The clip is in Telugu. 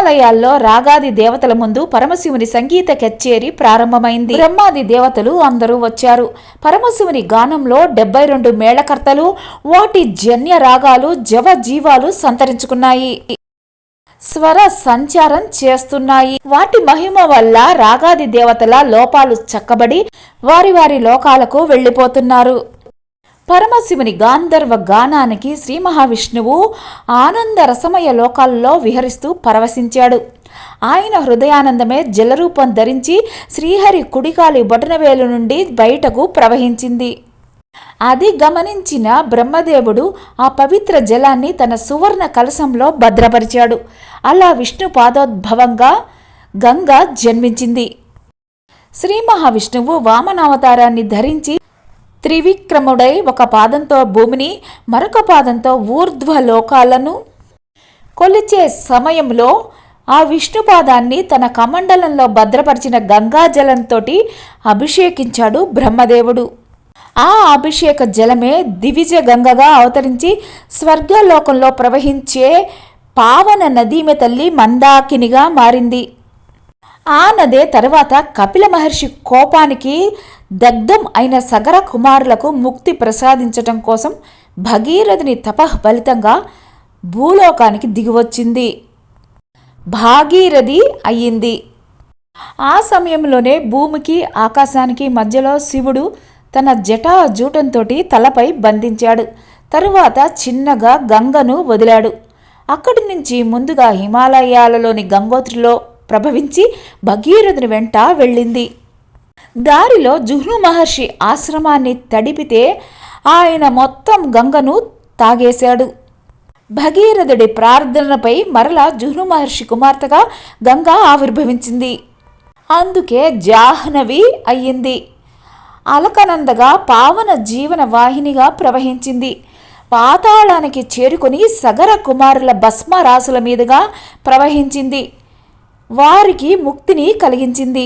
హిమాలయాల్లో రాగాది దేవతల ముందు పరమశివుని సంగీత కచేరీ ప్రారంభమైంది. బ్రహ్మాది దేవతలు అందరూ వచ్చారు. పరమశివుని గానంలో 72 మేళకర్తలు, వాటి జన్య రాగాలు జవజీవాలు సంతరించుకున్నాయి, స్వర సంచారం చేస్తున్నాయి. వాటి మహిమ వల్ల రాగాది దేవతల లోపాలు చక్కబడి వారి వారి లోకాలకు వెళ్ళిపోతున్నారు. పరమశివుని గాంధర్వ గానానికి శ్రీ మహావిష్ణువు ఆనంద రసమయ లోకాల్లో విహరిస్తూ పరవశించాడు. ఆయన హృదయానందమే జలరూపం ధరించి శ్రీహరి కుడికాలి బొటనవేలు నుండి బయటకు ప్రవహించింది. అది గమనించిన బ్రహ్మదేవుడు ఆ పవిత్ర జలాన్ని తన సువర్ణ కలశంలో భద్రపరిచాడు. అలా విష్ణు పాదోద్భవంగా గంగ జన్మించింది. శ్రీ మహావిష్ణువు వామనావతారాన్ని ధరించి త్రివిక్రముడై ఒక పాదంతో భూమిని, మరొక పాదంతో ఊర్ధ్వలోకాలను కొలిచే సమయంలో ఆ విష్ణుపాదాన్ని తన కమండలంలో భద్రపరిచిన గంగాజలంతో అభిషేకించాడు బ్రహ్మదేవుడు. ఆ అభిషేక జలమే దివిజ గంగగా అవతరించి స్వర్గలోకంలో ప్రవహించే పావన నదీమె తల్లి మందాకినిగా మారింది. ఆ నదే తరువాత కపిల మహర్షి కోపానికి దగ్ధం అయిన సగర కుమారులకు ముక్తి ప్రసాదించటం కోసం భగీరథుని తపః ఫలితంగా భూలోకానికి దిగివచ్చింది, భాగీరథి అయ్యింది. ఆ సమయంలోనే భూమికి ఆకాశానికి మధ్యలో శివుడు తన జటాజూటంతో తలపై బంధించాడు. తరువాత చిన్నగా గంగను వదిలాడు. అక్కడి నుంచి ముందుగా హిమాలయాలలోని గంగోత్రిలో ప్రభవించి భగీరథుని వెంట వెళ్ళింది. దారిలో జుహ్ను మహర్షి ఆశ్రమాన్ని తడిపితే ఆయన మొత్తం గంగను తాగేశాడు. భగీరథుడి ప్రార్థనపై మరలా జుహ్ను మహర్షి కుమార్తెగా గంగ ఆవిర్భవించింది. అందుకే జాహ్నవి అయ్యింది. అలకనందగా పావన జీవన వాహినిగా ప్రవహించింది. పాతాళానికి చేరుకొని సగర కుమారుల భస్మరాశుల మీదుగా ప్రవహించింది. వారికి ముక్తిని కలిగించింది.